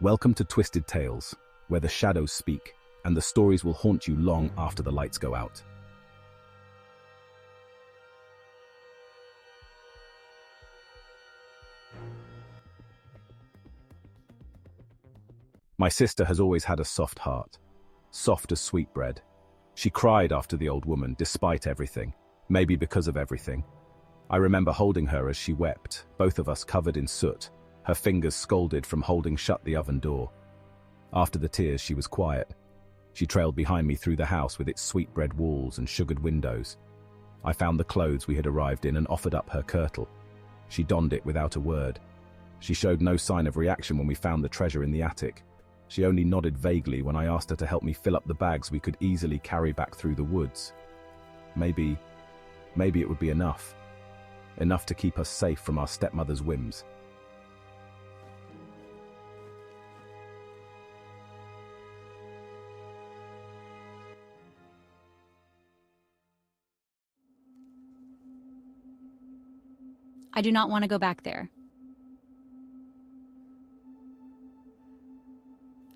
Welcome to Twisted Tales, where the shadows speak, and the stories will haunt you long after the lights go out. My sister has always had a soft heart, soft as sweetbread. She cried after the old woman, despite everything, maybe because of everything. I remember holding her as she wept, both of us covered in soot, her fingers scalded from holding shut the oven door. After the tears, she was quiet. She trailed behind me through the house with its sweetbread walls and sugared windows. I found the clothes we had arrived in and offered up her kirtle. She donned it without a word. She showed no sign of reaction when we found the treasure in the attic. She only nodded vaguely when I asked her to help me fill up the bags we could easily carry back through the woods. Maybe it would be enough. Enough to keep us safe from our stepmother's whims. I do not want to go back there.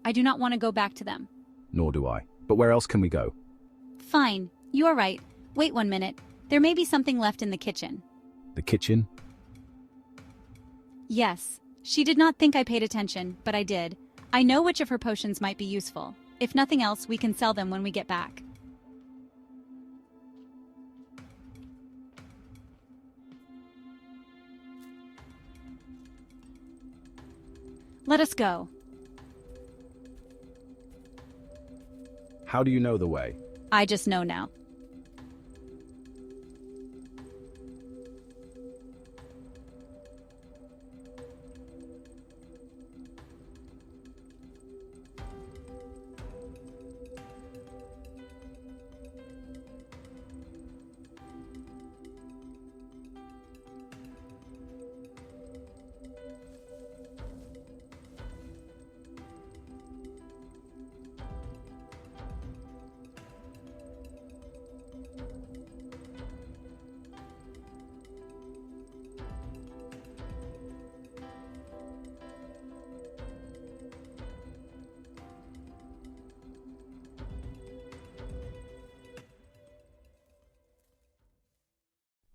I do not want to go back to them. Nor do I. But where else can we go? Fine, you are right. Wait 1 minute. There may be something left in the kitchen. The kitchen? Yes. She did not think I paid attention, but I did. I know which of her potions might be useful. If nothing else, we can sell them when we get back. Let us go. How do you know the way? I just know now.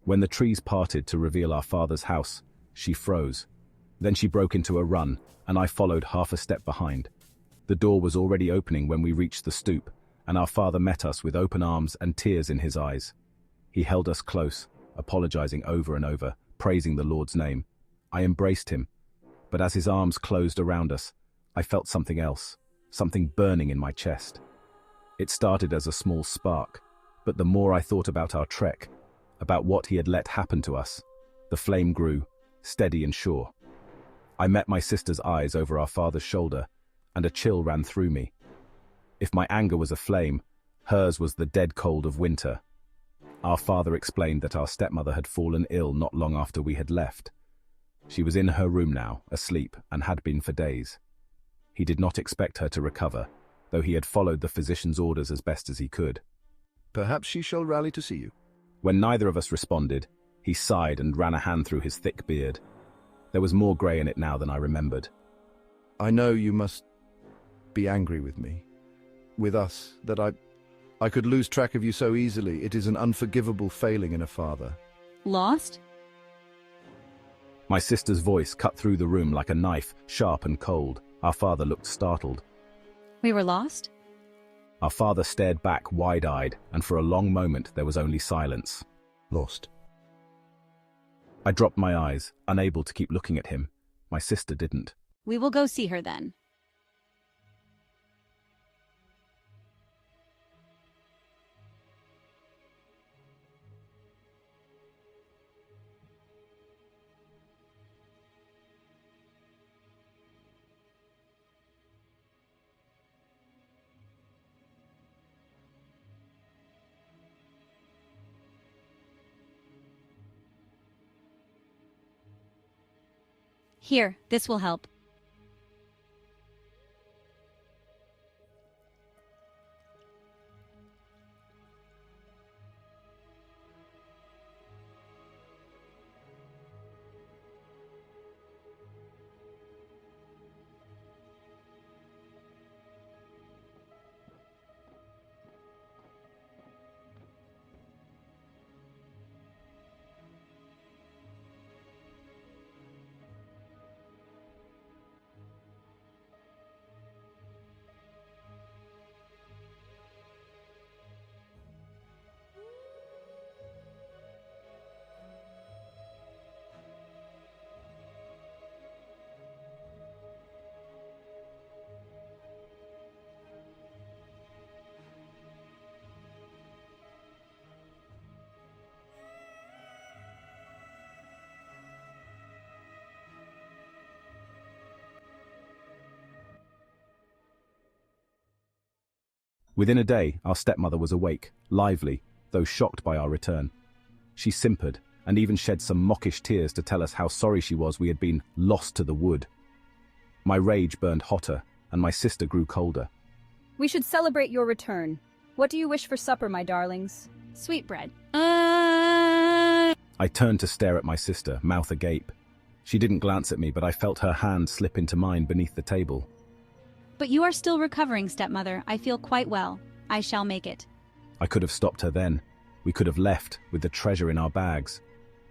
When the trees parted to reveal our father's house, she froze. Then she broke into a run, and I followed half a step behind. The door was already opening when we reached the stoop, and our father met us with open arms and tears in his eyes. He held us close, apologizing over and over, praising the Lord's name. I embraced him, but as his arms closed around us, I felt something else, something burning in my chest. It started as a small spark, but the more I thought about our trek, about what he had let happen to us, the flame grew, steady and sure. I met my sister's eyes over our father's shoulder, and a chill ran through me. If my anger was a flame, hers was the dead cold of winter. Our father explained that our stepmother had fallen ill not long after we had left. She was in her room now, asleep, and had been for days. He did not expect her to recover, though he had followed the physician's orders as best as he could. Perhaps she shall rally to see you. When neither of us responded, he sighed and ran a hand through his thick beard. There was more grey in it now than I remembered. I know you must be angry with me, with us, that I could lose track of you so easily. It is an unforgivable failing in a father. Lost? My sister's voice cut through the room like a knife, sharp and cold. Our father looked startled. We were lost? Our father stared back wide-eyed, and for a long moment there was only silence. Lost. I dropped my eyes, unable to keep looking at him. My sister didn't. We will go see her then. Here, this will help. Within a day, our stepmother was awake, lively, though shocked by our return. She simpered, and even shed some mockish tears to tell us how sorry she was we had been lost to the wood. My rage burned hotter, and my sister grew colder. We should celebrate your return. What do you wish for supper, my darlings? Sweetbread. I turned to stare at my sister, mouth agape. She didn't glance at me, but I felt her hand slip into mine beneath the table. But you are still recovering, stepmother. I feel quite well. I shall make it. I could have stopped her then. We could have left with the treasure in our bags.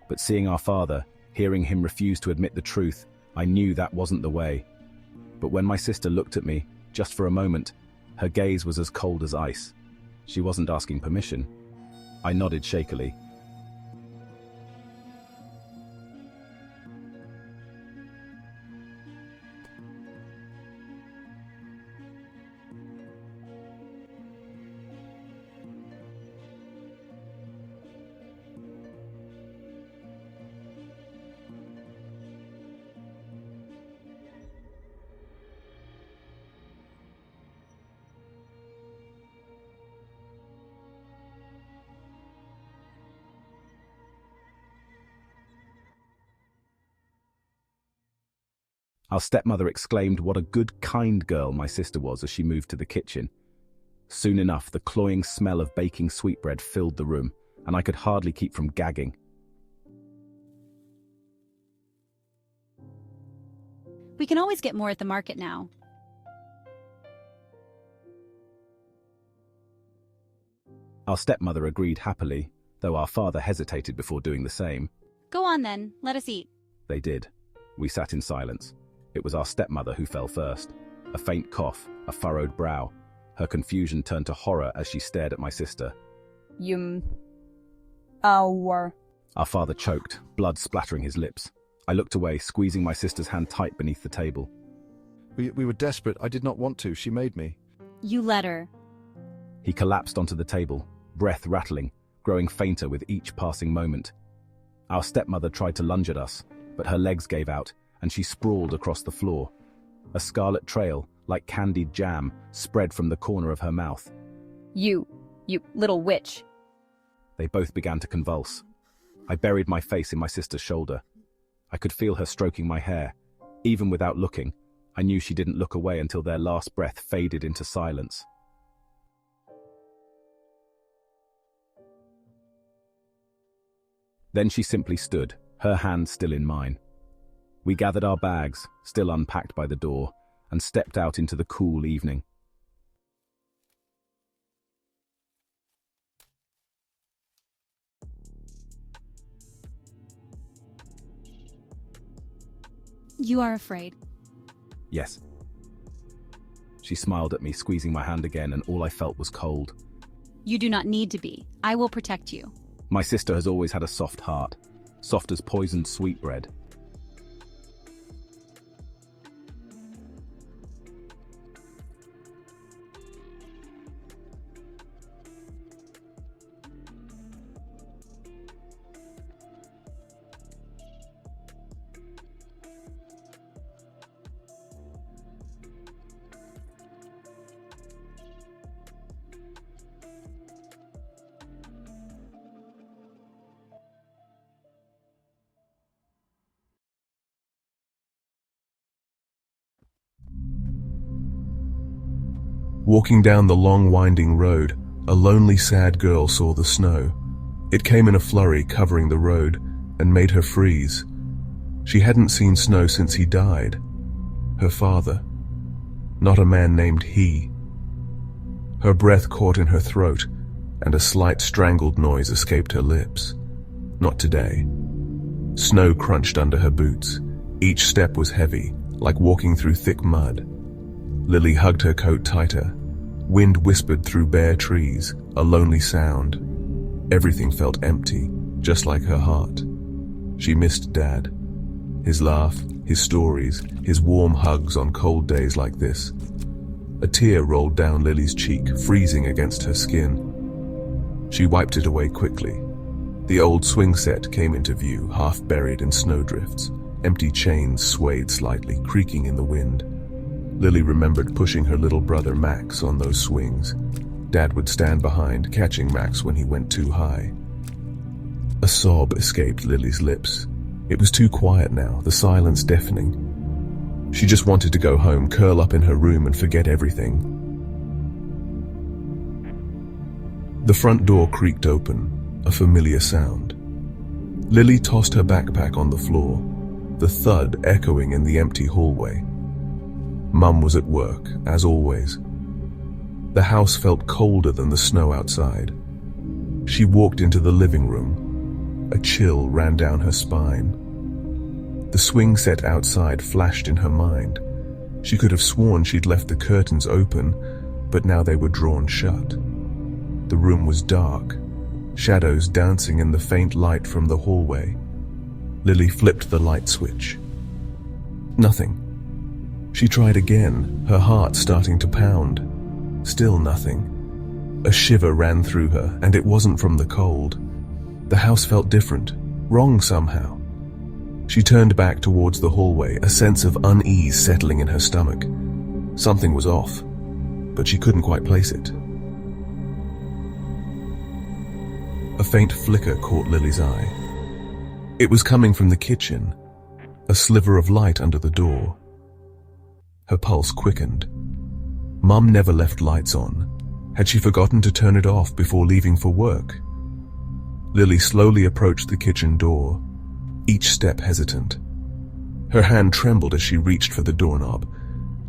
But seeing our father, hearing him refuse to admit the truth, I knew that wasn't the way. But when my sister looked at me, just for a moment, her gaze was as cold as ice. She wasn't asking permission. I nodded shakily. Our stepmother exclaimed what a good, kind girl my sister was as she moved to the kitchen. Soon enough, the cloying smell of baking sweetbread filled the room, and I could hardly keep from gagging. We can always get more at the market now. Our stepmother agreed happily, though our father hesitated before doing the same. Go on then, let us eat. They did. We sat in silence. It was our stepmother who fell first. A faint cough, a furrowed brow. Her confusion turned to horror as she stared at my sister. Our father choked, blood splattering his lips. I looked away, squeezing my sister's hand tight beneath the table. We were desperate. I did not want to. She made me. You let her. He collapsed onto the table, breath rattling, growing fainter with each passing moment. Our stepmother tried to lunge at us, but her legs gave out, and she sprawled across the floor. A scarlet trail, like candied jam, spread from the corner of her mouth. You little witch. They both began to convulse. I buried my face in my sister's shoulder. I could feel her stroking my hair. Even without looking, I knew she didn't look away until their last breath faded into silence. Then she simply stood, her hand still in mine. We gathered our bags, still unpacked by the door, and stepped out into the cool evening. You are afraid. Yes. She smiled at me, squeezing my hand again, and all I felt was cold. You do not need to be. I will protect you. My sister has always had a soft heart, soft as poisoned sweetbread. Walking down the long winding road, a lonely sad girl saw the snow. It came in a flurry, covering the road, and made her freeze. She hadn't seen snow since he died. Her father. Not a man named he. Her breath caught in her throat, and a slight strangled noise escaped her lips. Not today. Snow crunched under her boots. Each step was heavy, like walking through thick mud. Lily hugged her coat tighter. Wind whispered through bare trees, a lonely sound. Everything felt empty, just like her heart. She missed Dad. His laugh, his stories, his warm hugs on cold days like this. A tear rolled down Lily's cheek, freezing against her skin. She wiped it away quickly. The old swing set came into view, half buried in snowdrifts. Empty chains swayed slightly, creaking in the wind. Lily remembered pushing her little brother Max on those swings. Dad would stand behind, catching Max when he went too high. A sob escaped Lily's lips. It was too quiet now, the silence deafening. She just wanted to go home, curl up in her room and forget everything. The front door creaked open, a familiar sound. Lily tossed her backpack on the floor, the thud echoing in the empty hallway. Mum was at work, as always. The house felt colder than the snow outside. She walked into the living room. A chill ran down her spine. The swing set outside flashed in her mind. She could have sworn she'd left the curtains open, but now they were drawn shut. The room was dark, shadows dancing in the faint light from the hallway. Lily flipped the light switch. Nothing. She tried again, her heart starting to pound. Still nothing. A shiver ran through her, and it wasn't from the cold. The house felt different, wrong somehow. She turned back towards the hallway, a sense of unease settling in her stomach. Something was off, but she couldn't quite place it. A faint flicker caught Lily's eye. It was coming from the kitchen, a sliver of light under the door. Her pulse quickened. Mum never left lights on. Had she forgotten to turn it off before leaving for work? Lily slowly approached the kitchen door, each step hesitant. Her hand trembled as she reached for the doorknob.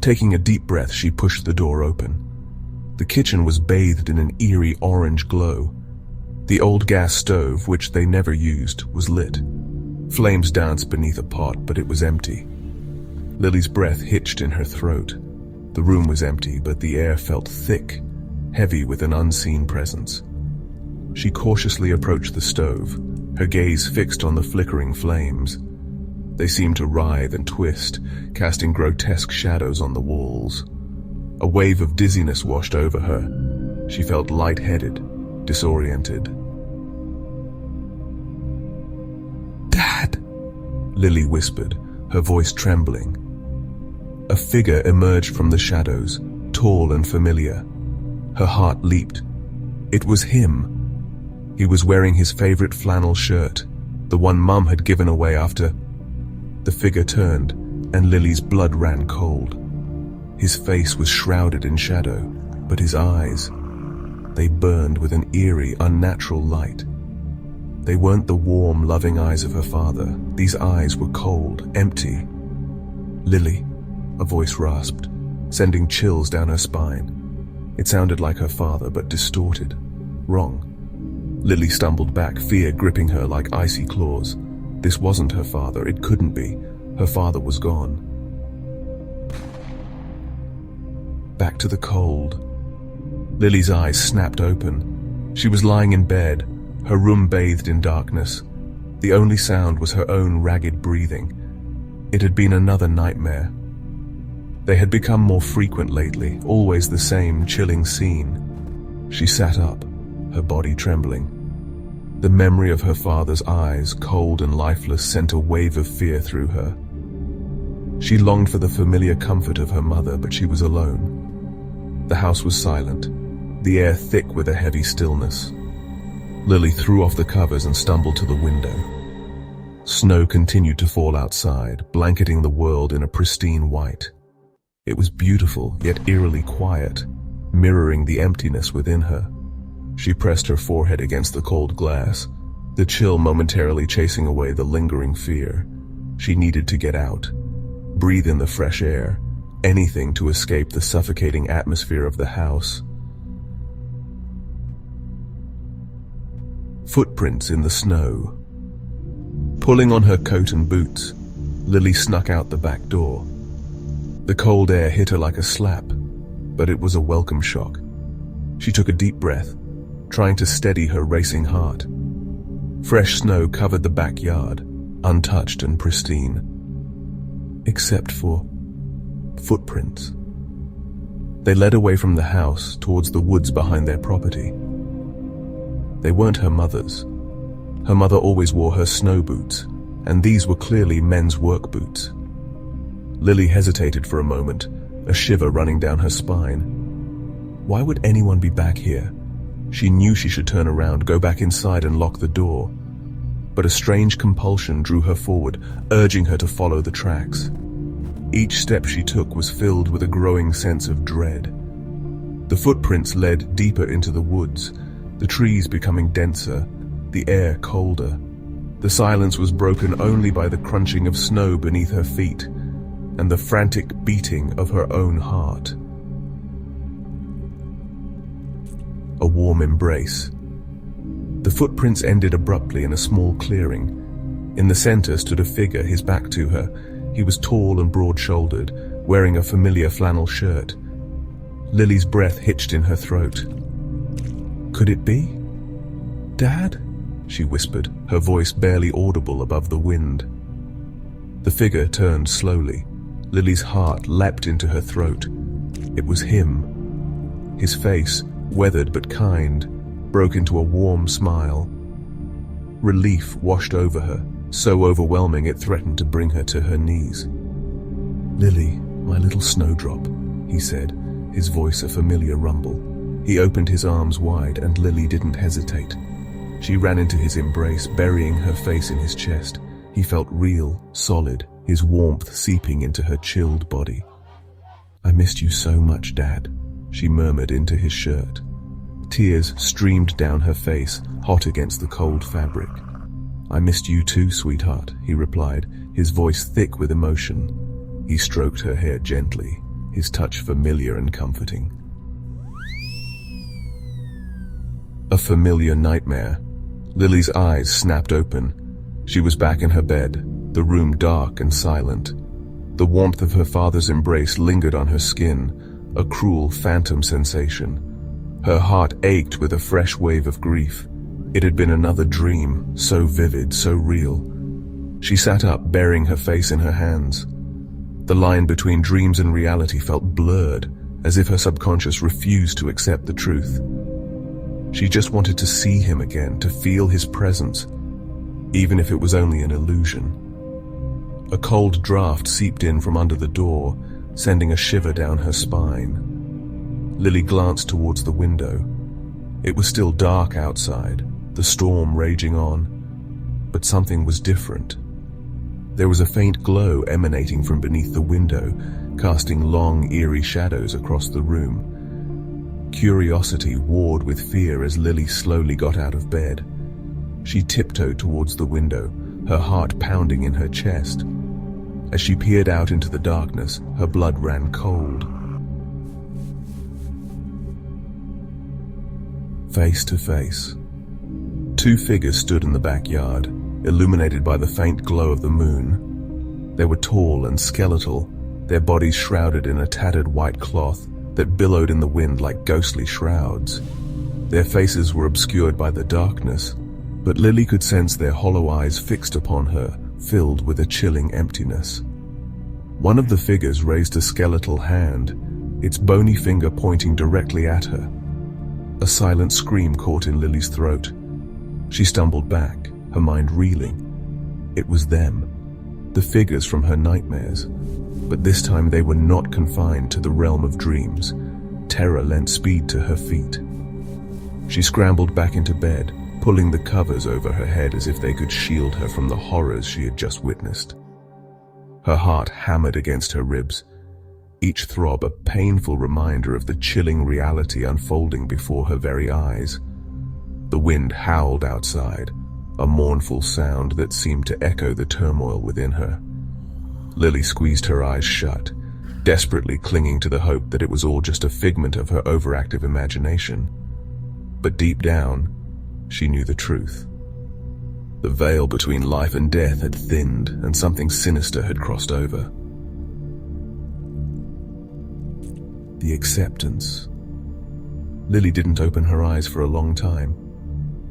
Taking a deep breath, she pushed the door open. The kitchen was bathed in an eerie orange glow. The old gas stove, which they never used, was lit. Flames danced beneath a pot, but it was empty. Lily's breath hitched in her throat. The room was empty, but the air felt thick, heavy with an unseen presence. She cautiously approached the stove, her gaze fixed on the flickering flames. They seemed to writhe and twist, casting grotesque shadows on the walls. A wave of dizziness washed over her. She felt lightheaded, disoriented. "Dad!" Lily whispered, her voice trembling. A figure emerged from the shadows, tall and familiar. Her heart leaped. It was him. He was wearing his favorite flannel shirt, the one Mum had given away after. The figure turned, and Lily's blood ran cold. His face was shrouded in shadow, but his eyes, they burned with an eerie, unnatural light. They weren't the warm, loving eyes of her father. These eyes were cold, empty. "Lily," a voice rasped, sending chills down her spine. It sounded like her father, but distorted. Wrong. Lily stumbled back, fear gripping her like icy claws. This wasn't her father. It couldn't be. Her father was gone. Back to the cold. Lily's eyes snapped open. She was lying in bed, her room bathed in darkness. The only sound was her own ragged breathing. It had been another nightmare. They had become more frequent lately, always the same chilling scene. She sat up, her body trembling. The memory of her father's eyes, cold and lifeless, sent a wave of fear through her. She longed for the familiar comfort of her mother, but she was alone. The house was silent, the air thick with a heavy stillness. Lily threw off the covers and stumbled to the window. Snow continued to fall outside, blanketing the world in a pristine white. It was beautiful, yet eerily quiet, mirroring the emptiness within her. She pressed her forehead against the cold glass, the chill momentarily chasing away the lingering fear. She needed to get out, breathe in the fresh air, anything to escape the suffocating atmosphere of the house. Footprints in the snow. Pulling on her coat and boots, Lily snuck out the back door. The cold air hit her like a slap, but it was a welcome shock. She took a deep breath, trying to steady her racing heart. Fresh snow covered the backyard, untouched and pristine. Except for footprints. They led away from the house towards the woods behind their property. They weren't her mother's. Her mother always wore her snow boots, and these were clearly men's work boots. Lily hesitated for a moment, a shiver running down her spine. Why would anyone be back here? She knew she should turn around, go back inside and lock the door. But a strange compulsion drew her forward, urging her to follow the tracks. Each step she took was filled with a growing sense of dread. The footprints led deeper into the woods, the trees becoming denser, the air colder. The silence was broken only by the crunching of snow beneath her feet and the frantic beating of her own heart. A warm embrace. The footprints ended abruptly in a small clearing. In the center stood a figure, his back to her. He was tall and broad-shouldered, wearing a familiar flannel shirt. Lily's breath hitched in her throat. Could it be? Dad? She whispered, her voice barely audible above the wind. The figure turned slowly. Lily's heart leapt into her throat. It was him. His face, weathered but kind, broke into a warm smile. Relief washed over her, so overwhelming it threatened to bring her to her knees. "Lily, my little snowdrop," he said, his voice a familiar rumble. He opened his arms wide, and Lily didn't hesitate. She ran into his embrace, burying her face in his chest. He felt real, solid, his warmth seeping into her chilled body. "I missed you so much, Dad," she murmured into his shirt. Tears streamed down her face, hot against the cold fabric. "I missed you too, sweetheart," he replied, his voice thick with emotion. He stroked her hair gently, his touch familiar and comforting. A familiar nightmare. Lily's eyes snapped open. She was back in her bed, the room dark and silent. The warmth of her father's embrace lingered on her skin, a cruel phantom sensation. Her heart ached with a fresh wave of grief. It had been another dream, so vivid, so real. She sat up, burying her face in her hands. The line between dreams and reality felt blurred, as if her subconscious refused to accept the truth. She just wanted to see him again, to feel his presence, even if it was only an illusion. A cold draft seeped in from under the door, sending a shiver down her spine. Lily glanced towards the window. It was still dark outside, the storm raging on, but something was different. There was a faint glow emanating from beneath the window, casting long, eerie shadows across the room. Curiosity warred with fear as Lily slowly got out of bed. She tiptoed towards the window, her heart pounding in her chest. As she peered out into the darkness, her blood ran cold. Face to face. Two figures stood in the backyard, illuminated by the faint glow of the moon. They were tall and skeletal, their bodies shrouded in a tattered white cloth that billowed in the wind like ghostly shrouds. Their faces were obscured by the darkness, but Lily could sense their hollow eyes fixed upon her, filled with a chilling emptiness. One of the figures raised a skeletal hand, its bony finger pointing directly at her. A silent scream caught in Lily's throat. She stumbled back, her mind reeling. It was them, the figures from her nightmares. But this time they were not confined to the realm of dreams. Terror lent speed to her feet. She scrambled back into bed, pulling the covers over her head as if they could shield her from the horrors she had just witnessed. Her heart hammered against her ribs, each throb a painful reminder of the chilling reality unfolding before her very eyes. The wind howled outside, a mournful sound that seemed to echo the turmoil within her. Lily squeezed her eyes shut, desperately clinging to the hope that it was all just a figment of her overactive imagination. But deep down, she knew the truth. The veil between life and death had thinned, and something sinister had crossed over. The acceptance. Lily didn't open her eyes for a long time.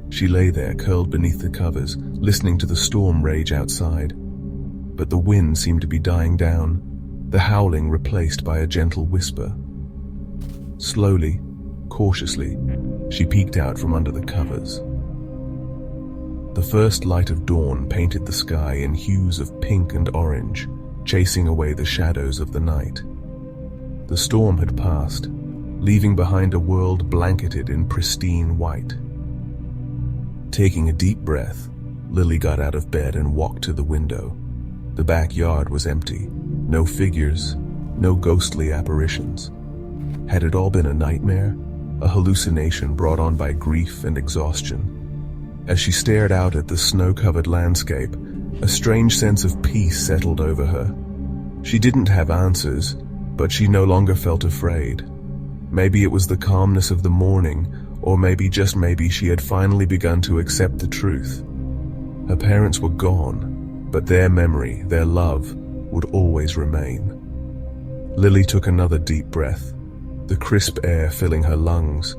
She lay there, curled beneath the covers, listening to the storm rage outside. But the wind seemed to be dying down, the howling replaced by a gentle whisper. Slowly, cautiously, she peeked out from under the covers. The first light of dawn painted the sky in hues of pink and orange, chasing away the shadows of the night. The storm had passed, leaving behind a world blanketed in pristine white. Taking a deep breath, Lily got out of bed and walked to the window. The backyard was empty. No figures, no ghostly apparitions. Had it all been a nightmare? A hallucination brought on by grief and exhaustion? As she stared out at the snow-covered landscape, a strange sense of peace settled over her. She didn't have answers, but she no longer felt afraid. Maybe it was the calmness of the morning, or maybe, just maybe, she had finally begun to accept the truth. Her parents were gone, but their memory, their love, would always remain. Lily took another deep breath, the crisp air filling her lungs.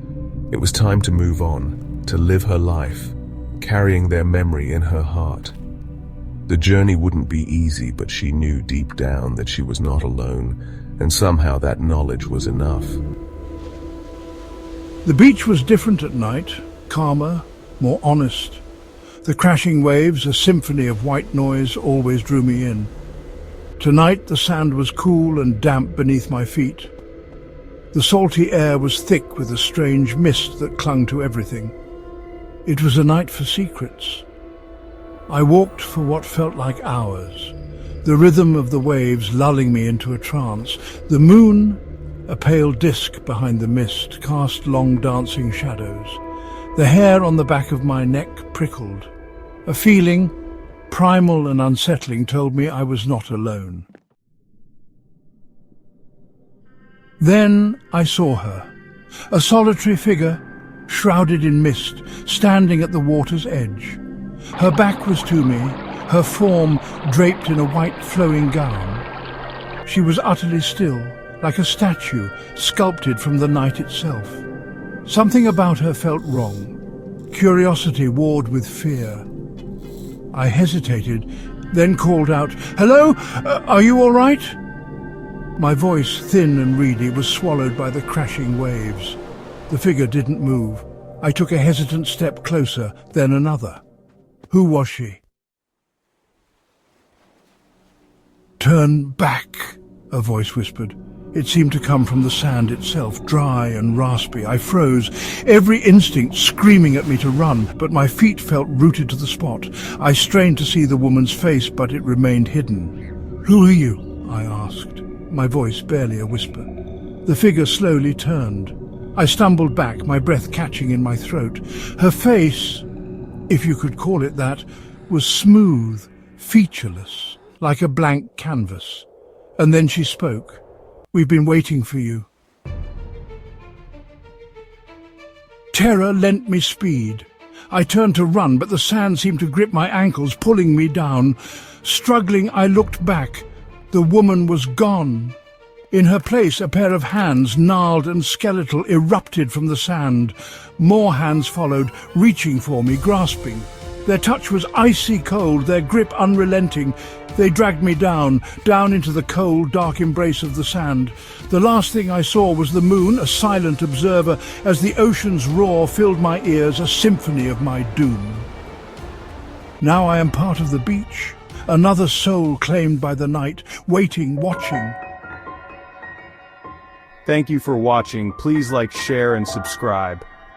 It was time to move on, to live her life, carrying their memory in her heart. The journey wouldn't be easy, but she knew deep down that she was not alone, and somehow that knowledge was enough. The beach was different at night, calmer, more honest. The crashing waves, a symphony of white noise, always drew me in. Tonight the sand was cool and damp beneath my feet. The salty air was thick with a strange mist that clung to everything. It was a night for secrets. I walked for what felt like hours, the rhythm of the waves lulling me into a trance. The moon, a pale disk behind the mist, cast long dancing shadows. The hair on the back of my neck prickled. A feeling, primal and unsettling, told me I was not alone. Then I saw her, a solitary figure, shrouded in mist, standing at the water's edge. Her back was to me, her form draped in a white flowing gown. She was utterly still, like a statue sculpted from the night itself. Something about her felt wrong. Curiosity warred with fear. I hesitated, then called out, "Hello? Are you all right?" My voice, thin and reedy, was swallowed by the crashing waves. The figure didn't move. I took a hesitant step closer, then another. Who was she? "Turn back," a voice whispered. It seemed to come from the sand itself, dry and raspy. I froze, every instinct screaming at me to run, but my feet felt rooted to the spot. I strained to see the woman's face, but it remained hidden. "Who are you?" I asked, my voice barely a whisper. The figure slowly turned. I stumbled back, my breath catching in my throat. Her face, if you could call it that, was smooth, featureless, like a blank canvas. And then she spoke. "We've been waiting for you." Terror lent me speed. I turned to run, but the sand seemed to grip my ankles, pulling me down. Struggling, I looked back. The woman was gone. In her place, a pair of hands, gnarled and skeletal, erupted from the sand. More hands followed, reaching for me, grasping. Their touch was icy cold, their grip unrelenting. They dragged me down into the cold, dark embrace of the sand. The last thing I saw was the moon, a silent observer, as the ocean's roar filled my ears, a symphony of my doom. Now I am part of the beach, another soul claimed by the night, waiting, watching. Thank you for watching. Please like, share, and subscribe.